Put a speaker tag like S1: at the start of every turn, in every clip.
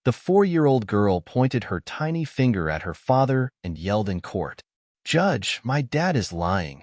S1: The 4-year-old girl pointed her tiny finger at her father and yelled in court, "Judge, my dad is lying."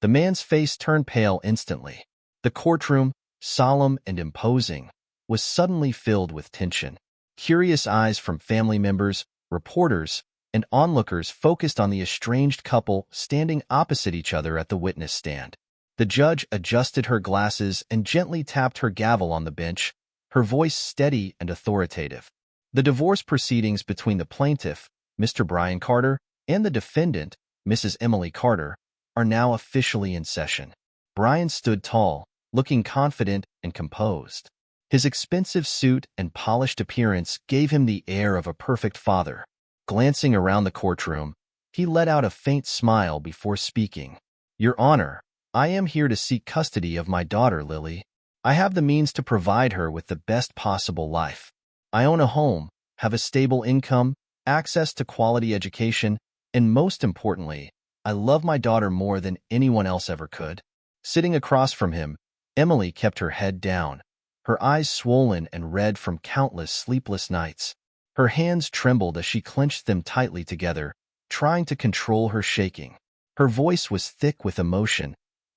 S1: The man's face turned pale instantly. The courtroom, solemn and imposing, was suddenly filled with tension. Curious eyes from family members, reporters, and onlookers focused on the estranged couple standing opposite each other at the witness stand. The judge adjusted her glasses and gently tapped her gavel on the bench, her voice steady and authoritative. The divorce proceedings between the plaintiff, Mr. Brian Carter, and the defendant, Mrs. Emily Carter, are now officially in session. Brian stood tall, looking confident and composed. His expensive suit and polished appearance gave him the air of a perfect father. Glancing around the courtroom, he let out a faint smile before speaking. "Your Honor, I am here to seek custody of my daughter, Lily. I have the means to provide her with the best possible life. I own a home, have a stable income, access to quality education, and most importantly, I love my daughter more than anyone else ever could." Sitting across from him, Emily kept her head down, her eyes swollen and red from countless sleepless nights. Her hands trembled as she clenched them tightly together, trying to control her shaking. Her voice was thick with emotion,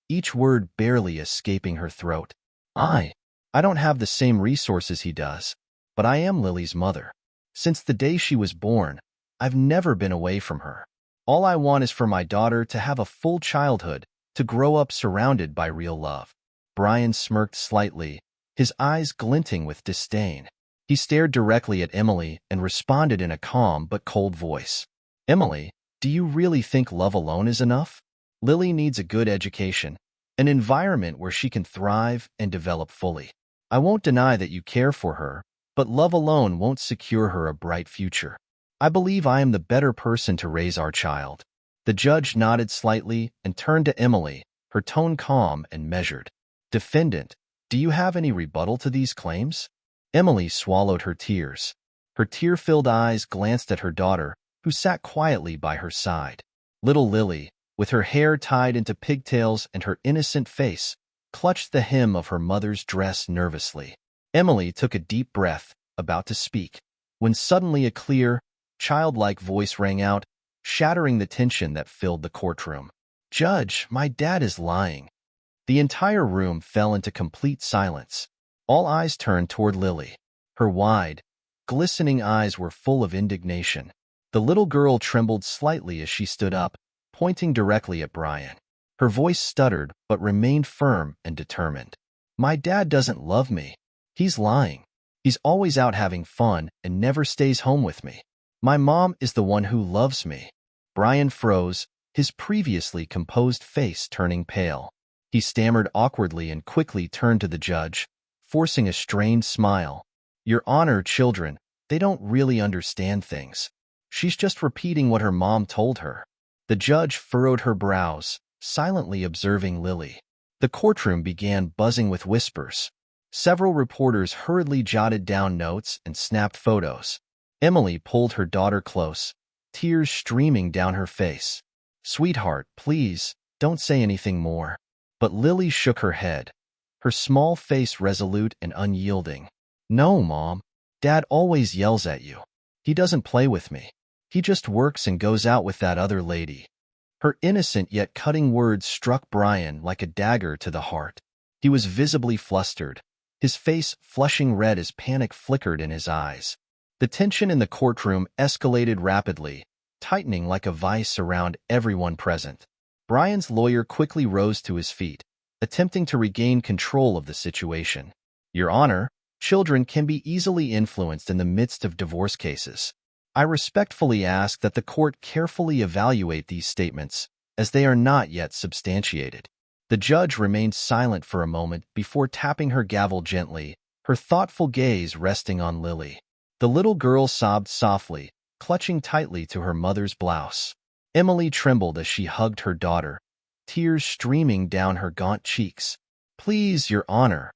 S1: each word barely escaping her throat. I don't have the same resources he does, but I am Lily's mother. Since the day she was born, I've never been away from her. All I want is for my daughter to have a full childhood, to grow up surrounded by real love." Brian smirked slightly, his eyes glinting with disdain. He stared directly at Emily and responded in a calm but cold voice. "Emily, do you really think love alone is enough? Lily needs a good education, an environment where she can thrive and develop fully. I won't deny that you care for her, but love alone won't secure her a bright future. I believe I am the better person to raise our child." The judge nodded slightly and turned to Emily, her tone calm and measured. "Defendant, do you have any rebuttal to these claims?" Emily swallowed her tears. Her tear-filled eyes glanced at her daughter, who sat quietly by her side. Little Lily, with her hair tied into pigtails and her innocent face, clutched the hem of her mother's dress nervously. Emily took a deep breath, about to speak, when suddenly a clear, childlike voice rang out, shattering the tension that filled the courtroom. "Judge, my dad is lying." The entire room fell into complete silence. All eyes turned toward Lily. Her wide, glistening eyes were full of indignation. The little girl trembled slightly as she stood up, pointing directly at Brian. Her voice stuttered but remained firm and determined. "My dad doesn't love me. He's lying. He's always out having fun and never stays home with me. My mom is the one who loves me." Brian froze, his previously composed face turning pale. He stammered awkwardly and quickly turned to the judge, forcing a strained smile. "Your Honor, children, they don't really understand things. She's just repeating what her mom told her." The judge furrowed her brows, silently observing Lily. The courtroom began buzzing with whispers. Several reporters hurriedly jotted down notes and snapped photos. Emily pulled her daughter close, tears streaming down her face. "Sweetheart, please, don't say anything more." But Lily shook her head, her small face resolute and unyielding. "No, Mom. Dad always yells at you. He doesn't play with me. He just works and goes out with that other lady." Her innocent yet cutting words struck Brian like a dagger to the heart. He was visibly flustered, his face flushing red as panic flickered in his eyes. The tension in the courtroom escalated rapidly, tightening like a vice around everyone present. Brian's lawyer quickly rose to his feet, attempting to regain control of the situation. "Your Honor, children can be easily influenced in the midst of divorce cases. I respectfully ask that the court carefully evaluate these statements, as they are not yet substantiated." The judge remained silent for a moment before tapping her gavel gently, her thoughtful gaze resting on Lily. The little girl sobbed softly, clutching tightly to her mother's blouse. Emily trembled as she hugged her daughter, tears streaming down her gaunt cheeks. "Please, Your Honor,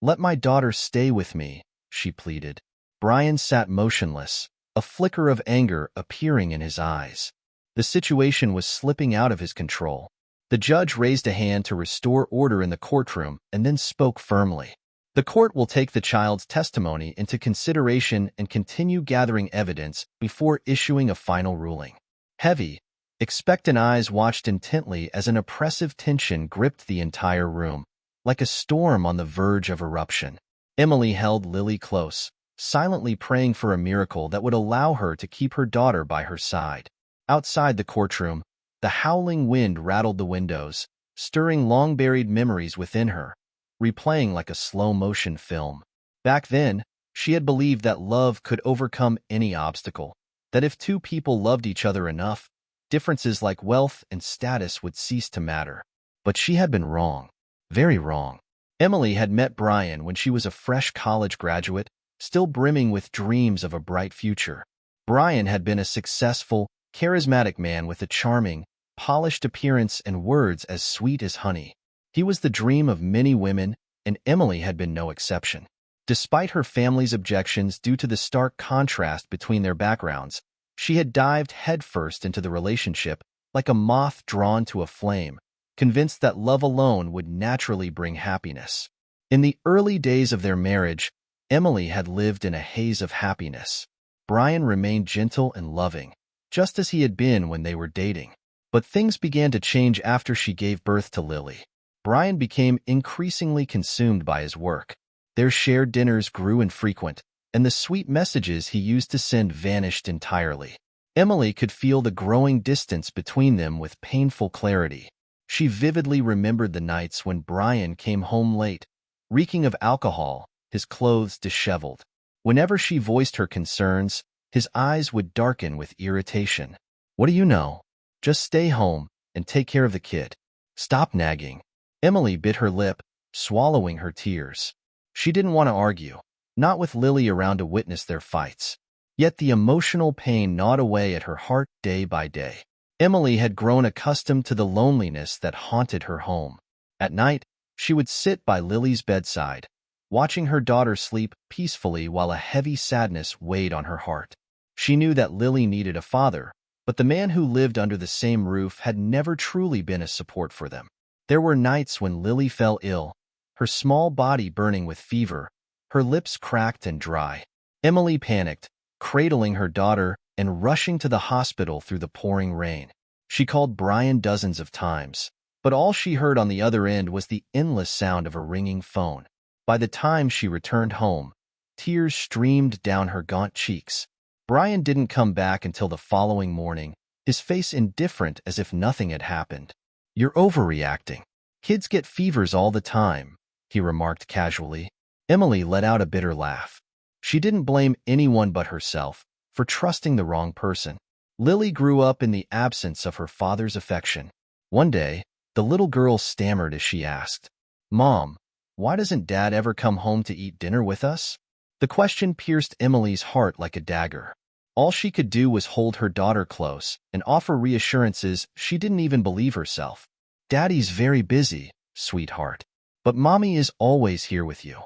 S1: let my daughter stay with me," she pleaded. Brian sat motionless, a flicker of anger appearing in his eyes. The situation was slipping out of his control. The judge raised a hand to restore order in the courtroom and then spoke firmly. The court will take the child's testimony into consideration and continue gathering evidence before issuing a final ruling. Heavy, expectant eyes watched intently as an oppressive tension gripped the entire room, like a storm on the verge of eruption. Emily held Lily close, silently praying for a miracle that would allow her to keep her daughter by her side. Outside the courtroom, the howling wind rattled the windows, stirring long-buried memories within her, replaying like a slow-motion film. Back then, she had believed that love could overcome any obstacle, that if two people loved each other enough, differences like wealth and status would cease to matter. But she had been wrong, very wrong. Emily had met Brian when she was a fresh college graduate, still brimming with dreams of a bright future. Brian had been a successful, charismatic man with a charming, polished appearance and words as sweet as honey. He was the dream of many women, and Emily had been no exception. Despite her family's objections due to the stark contrast between their backgrounds, she had dived headfirst into the relationship like a moth drawn to a flame, convinced that love alone would naturally bring happiness. In the early days of their marriage, Emily had lived in a haze of happiness. Brian remained gentle and loving, just as he had been when they were dating. But things began to change after she gave birth to Lily. Brian became increasingly consumed by his work. Their shared dinners grew infrequent, and the sweet messages he used to send vanished entirely. Emily could feel the growing distance between them with painful clarity. She vividly remembered the nights when Brian came home late, reeking of alcohol, his clothes disheveled. Whenever she voiced her concerns, his eyes would darken with irritation. "What do you know? Just stay home and take care of the kid. Stop nagging." Emily bit her lip, swallowing her tears. She didn't want to argue, not with Lily around to witness their fights. Yet the emotional pain gnawed away at her heart day by day. Emily had grown accustomed to the loneliness that haunted her home. At night, she would sit by Lily's bedside, watching her daughter sleep peacefully while a heavy sadness weighed on her heart. She knew that Lily needed a father, but the man who lived under the same roof had never truly been a support for them. There were nights when Lily fell ill, her small body burning with fever, her lips cracked and dry. Emily panicked, cradling her daughter and rushing to the hospital through the pouring rain. She called Brian dozens of times, but all she heard on the other end was the endless sound of a ringing phone. By the time she returned home, tears streamed down her gaunt cheeks. Brian didn't come back until the following morning, his face indifferent as if nothing had happened. "You're overreacting. Kids get fevers all the time," he remarked casually. Emily let out a bitter laugh. She didn't blame anyone but herself for trusting the wrong person. Lily grew up in the absence of her father's affection. One day, the little girl stammered as she asked, "Mom, why doesn't Dad ever come home to eat dinner with us?" The question pierced Emily's heart like a dagger. All she could do was hold her daughter close and offer reassurances she didn't even believe herself. "Daddy's very busy, sweetheart, but Mommy is always here with you."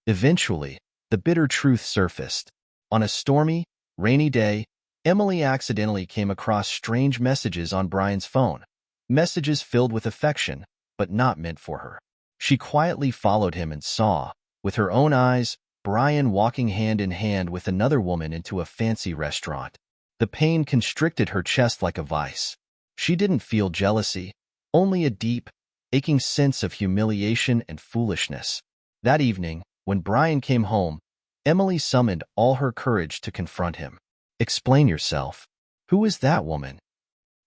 S1: Eventually, the bitter truth surfaced. On a stormy, rainy day, Emily accidentally came across strange messages on Brian's phone. Messages filled with affection, but not meant for her. She quietly followed him and saw, with her own eyes, Brian walking hand in hand with another woman into a fancy restaurant. The pain constricted her chest like a vice. She didn't feel jealousy, only a deep, aching sense of humiliation and foolishness. That evening, when Brian came home, Emily summoned all her courage to confront him. "Explain yourself. Who is that woman?"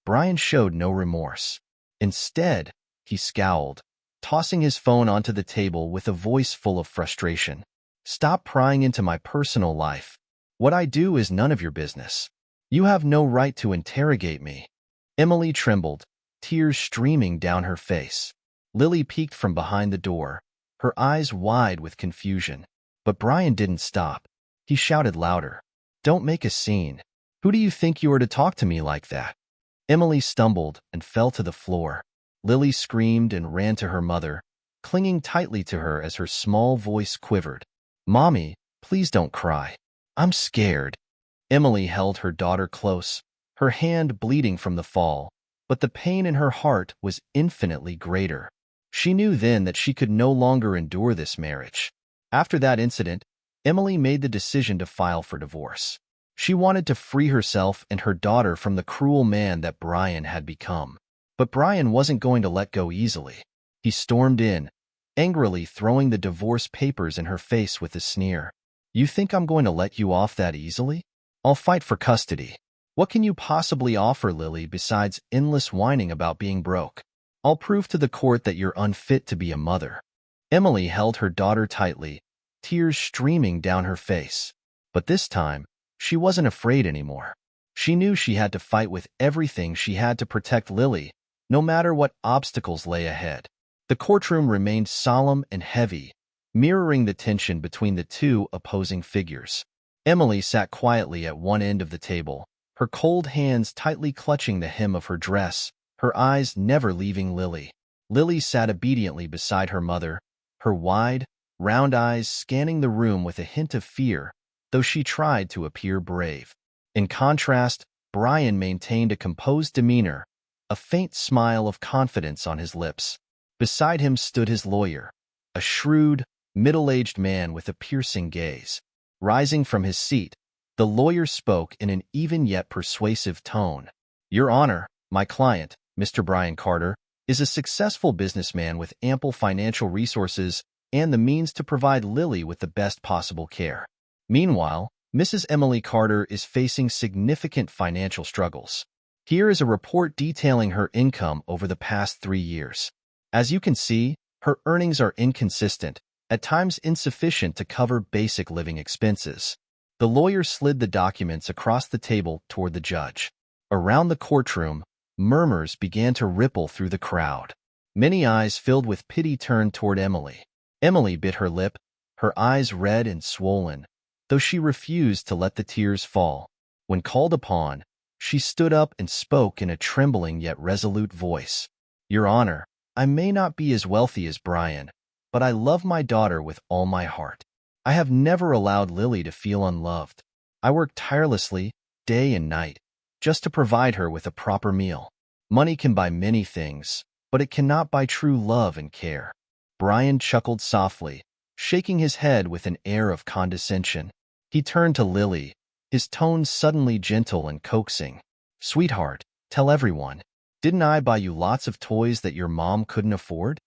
S1: Brian showed no remorse. Instead, he scowled, tossing his phone onto the table with a voice full of frustration. "Stop prying into my personal life. What I do is none of your business. You have no right to interrogate me." Emily trembled, tears streaming down her face. Lily peeked from behind the door, her eyes wide with confusion. But Brian didn't stop. He shouted louder, "Don't make a scene. Who do you think you are to talk to me like that?" Emily stumbled and fell to the floor. Lily screamed and ran to her mother, clinging tightly to her as her small voice quivered. "Mommy, please don't cry. I'm scared." Emily held her daughter close, her hand bleeding from the fall, but the pain in her heart was infinitely greater. She knew then that she could no longer endure this marriage. After that incident, Emily made the decision to file for divorce. She wanted to free herself and her daughter from the cruel man that Brian had become. But Brian wasn't going to let go easily. He stormed in, angrily throwing the divorce papers in her face with a sneer. "You think I'm going to let you off that easily? I'll fight for custody. What can you possibly offer, Lily, besides endless whining about being broke? I'll prove to the court that you're unfit to be a mother." Emily held her daughter tightly, tears streaming down her face. But this time, she wasn't afraid anymore. She knew she had to fight with everything she had to protect Lily, no matter what obstacles lay ahead. The courtroom remained solemn and heavy, mirroring the tension between the two opposing figures. Emily sat quietly at one end of the table, her cold hands tightly clutching the hem of her dress, her eyes never leaving Lily. Lily sat obediently beside her mother, her wide, round eyes scanning the room with a hint of fear, though she tried to appear brave. In contrast, Brian maintained a composed demeanor, a faint smile of confidence on his lips. Beside him stood his lawyer, a shrewd, middle-aged man with a piercing gaze. Rising from his seat, the lawyer spoke in an even yet persuasive tone. "Your Honor, my client, Mr. Brian Carter, is a successful businessman with ample financial resources and the means to provide Lily with the best possible care. Meanwhile, Mrs. Emily Carter is facing significant financial struggles. Here is a report detailing her income over the past 3 years. As you can see, her earnings are inconsistent, at times insufficient to cover basic living expenses." The lawyer slid the documents across the table toward the judge. Around the courtroom, murmurs began to ripple through the crowd. Many eyes filled with pity turned toward Emily. Emily bit her lip, her eyes red and swollen, though she refused to let the tears fall. When called upon, she stood up and spoke in a trembling yet resolute voice. "Your Honor, I may not be as wealthy as Brian, but I love my daughter with all my heart. I have never allowed Lily to feel unloved. I work tirelessly, day and night, just to provide her with a proper meal. Money can buy many things, but it cannot buy true love and care." Brian chuckled softly, shaking his head with an air of condescension. He turned to Lily, his tone suddenly gentle and coaxing. "Sweetheart, tell everyone. Didn't I buy you lots of toys that your mom couldn't afford?"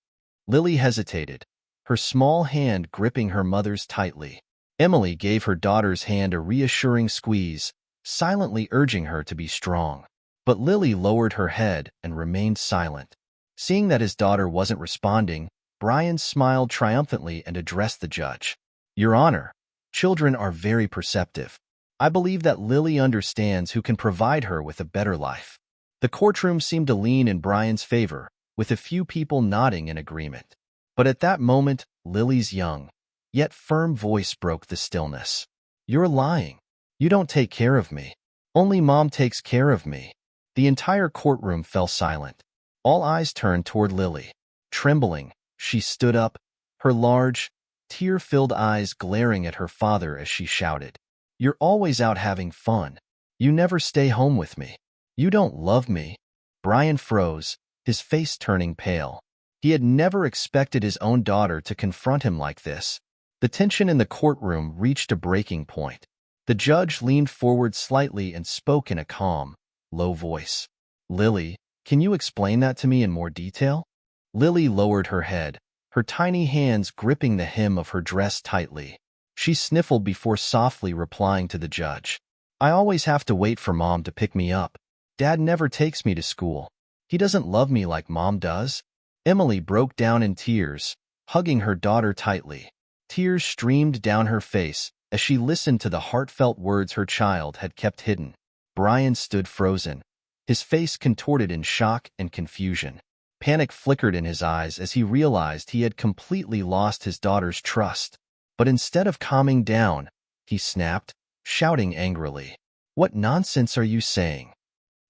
S1: Lily hesitated, her small hand gripping her mother's tightly. Emily gave her daughter's hand a reassuring squeeze, silently urging her to be strong. But Lily lowered her head and remained silent. Seeing that his daughter wasn't responding, Brian smiled triumphantly and addressed the judge. "Your Honor, children are very perceptive. I believe that Lily understands who can provide her with a better life." The courtroom seemed to lean in Brian's favor, with a few people nodding in agreement. But at that moment, Lily's young, yet firm voice broke the stillness. "You're lying. You don't take care of me. Only Mom takes care of me." The entire courtroom fell silent. All eyes turned toward Lily. Trembling, she stood up, her large, tear-filled eyes glaring at her father as she shouted, "You're always out having fun. You never stay home with me. You don't love me." Brian froze, his face turning pale. He had never expected his own daughter to confront him like this. The tension in the courtroom reached a breaking point. The judge leaned forward slightly and spoke in a calm, low voice. "Lily, can you explain that to me in more detail?" Lily lowered her head, her tiny hands gripping the hem of her dress tightly. She sniffled before softly replying to the judge. "I always have to wait for Mom to pick me up. Dad never takes me to school. He doesn't love me like Mom does." Emily broke down in tears, hugging her daughter tightly. Tears streamed down her face as she listened to the heartfelt words her child had kept hidden. Brian stood frozen, his face contorted in shock and confusion. Panic flickered in his eyes as he realized he had completely lost his daughter's trust. But instead of calming down, he snapped, shouting angrily, "What nonsense are you saying?"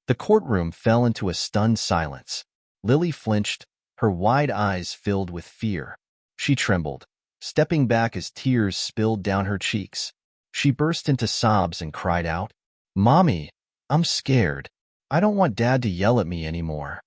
S1: The courtroom fell into a stunned silence. Lily flinched, her wide eyes filled with fear. She trembled, stepping back as tears spilled down her cheeks. She burst into sobs and cried out, "Mommy, I'm scared. I don't want Dad to yell at me anymore."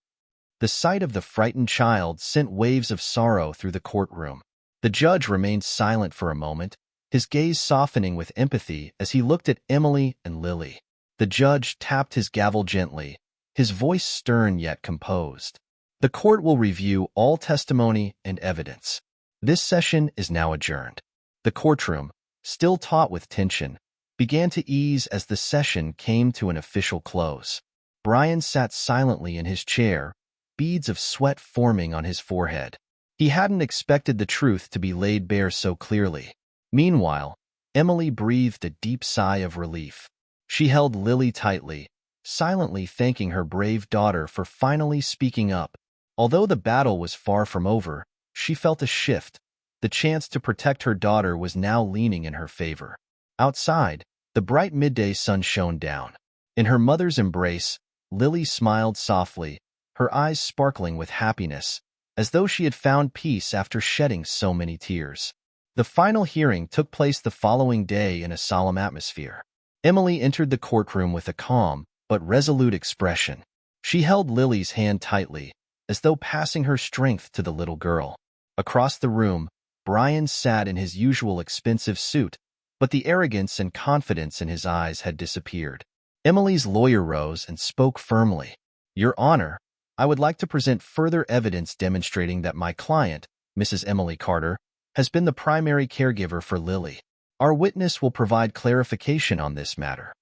S1: The sight of the frightened child sent waves of sorrow through the courtroom. The judge remained silent for a moment, his gaze softening with empathy as he looked at Emily and Lily. The judge tapped his gavel gently, his voice stern yet composed. The court will review all testimony and evidence. This session is now adjourned. The courtroom, still taut with tension, began to ease as the session came to an official close. Brian sat silently in his chair, beads of sweat forming on his forehead. He hadn't expected the truth to be laid bare so clearly. Meanwhile, Emily breathed a deep sigh of relief. She held Lily tightly, silently thanking her brave daughter for finally speaking up. Although the battle was far from over, she felt a shift. The chance to protect her daughter was now leaning in her favor. Outside, the bright midday sun shone down. In her mother's embrace, Lily smiled softly, her eyes sparkling with happiness, as though she had found peace after shedding so many tears. The final hearing took place the following day in a solemn atmosphere. Emily entered the courtroom with a calm but resolute expression. She held Lily's hand tightly, as though passing her strength to the little girl. Across the room, Brian sat in his usual expensive suit, but the arrogance and confidence in his eyes had disappeared. Emily's lawyer rose and spoke firmly. "Your Honor, I would like to present further evidence demonstrating that my client, Mrs. Emily Carter, has been the primary caregiver for Lily. Our witness will provide clarification on this matter."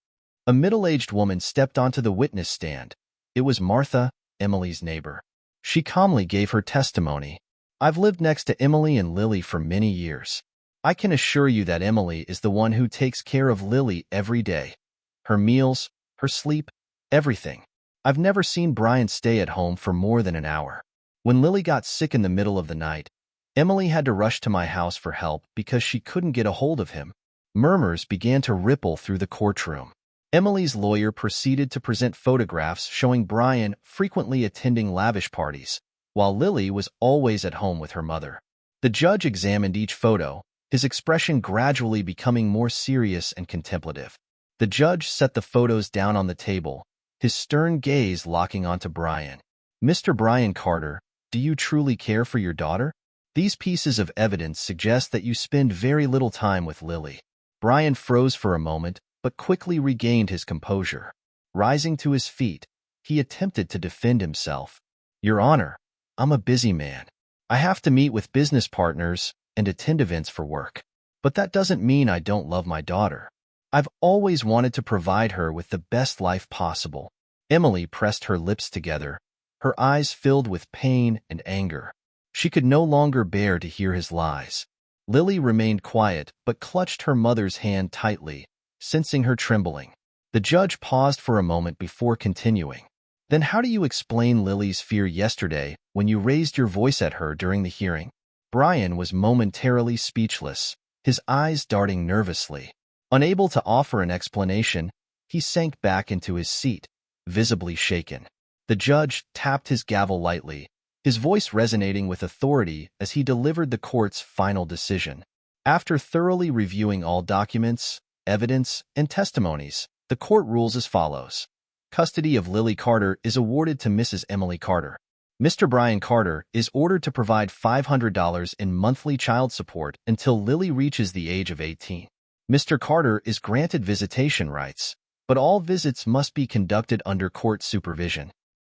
S1: A middle-aged woman stepped onto the witness stand. It was Martha, Emily's neighbor. She calmly gave her testimony. "I've lived next to Emily and Lily for many years. I can assure you that Emily is the one who takes care of Lily every day. Her meals, her sleep, everything. I've never seen Brian stay at home for more than an hour. When Lily got sick in the middle of the night, Emily had to rush to my house for help because she couldn't get a hold of him." Murmurs began to ripple through the courtroom. Emily's lawyer proceeded to present photographs showing Brian frequently attending lavish parties, while Lily was always at home with her mother. The judge examined each photo, his expression gradually becoming more serious and contemplative. The judge set the photos down on the table, his stern gaze locking onto Brian. "Mr. Brian Carter, do you truly care for your daughter? These pieces of evidence suggest that you spend very little time with Lily." Brian froze for a moment, but quickly regained his composure. Rising to his feet, he attempted to defend himself. "Your Honor, I'm a busy man. I have to meet with business partners and attend events for work. But that doesn't mean I don't love my daughter. I've always wanted to provide her with the best life possible." Emily pressed her lips together, her eyes filled with pain and anger. She could no longer bear to hear his lies. Lily remained quiet but clutched her mother's hand tightly, sensing her trembling. The judge paused for a moment before continuing. "Then how do you explain Lily's fear yesterday when you raised your voice at her during the hearing?" Brian was momentarily speechless, his eyes darting nervously. Unable to offer an explanation, he sank back into his seat, visibly shaken. The judge tapped his gavel lightly, his voice resonating with authority as he delivered the court's final decision. After thoroughly reviewing all documents, evidence, and testimonies, the court rules as follows. Custody of Lily Carter is awarded to Mrs. Emily Carter. Mr. Brian Carter is ordered to provide $500 in monthly child support until Lily reaches the age of 18. Mr. Carter is granted visitation rights, but all visits must be conducted under court supervision.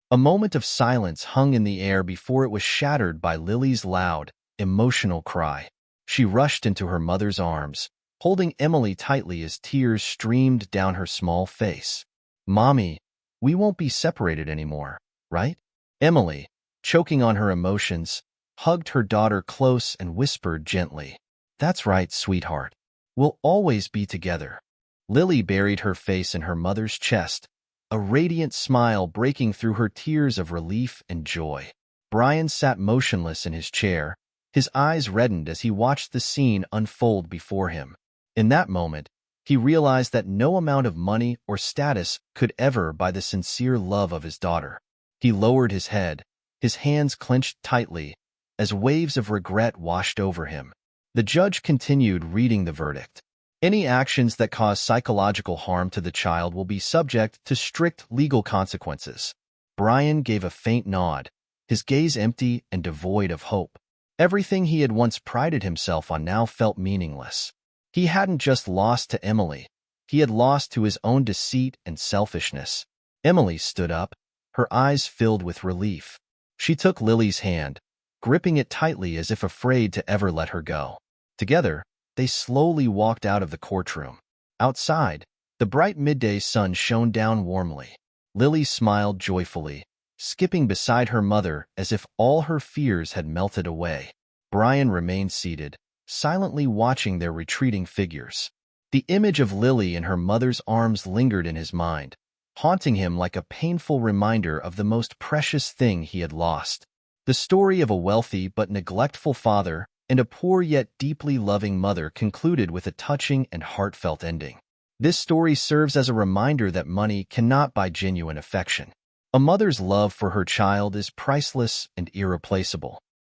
S1: A moment of silence hung in the air before it was shattered by Lily's loud, emotional cry. She rushed into her mother's arms, holding Emily tightly as tears streamed down her small face. "Mommy, we won't be separated anymore, right?" Emily, choking on her emotions, hugged her daughter close and whispered gently, "That's right, sweetheart. We'll always be together." Lily buried her face in her mother's chest, a radiant smile breaking through her tears of relief and joy. Brian sat motionless in his chair, his eyes reddened as he watched the scene unfold before him. In that moment, he realized that no amount of money or status could ever buy the sincere love of his daughter. He lowered his head, his hands clenched tightly, as waves of regret washed over him. The judge continued reading the verdict. "Any actions that cause psychological harm to the child will be subject to strict legal consequences." Brian gave a faint nod, his gaze empty and devoid of hope. Everything he had once prided himself on now felt meaningless. He hadn't just lost to Emily. He had lost to his own deceit and selfishness. Emily stood up, her eyes filled with relief. She took Lily's hand, gripping it tightly as if afraid to ever let her go. Together, they slowly walked out of the courtroom. Outside, the bright midday sun shone down warmly. Lily smiled joyfully, skipping beside her mother as if all her fears had melted away. Brian remained seated, silently watching their retreating figures. The image of Lily in her mother's arms lingered in his mind, haunting him like a painful reminder of the most precious thing he had lost. The story of a wealthy but neglectful father and a poor yet deeply loving mother concluded with a touching and heartfelt ending. This story serves as a reminder that money cannot buy genuine affection. A mother's love for her child is priceless and irreplaceable.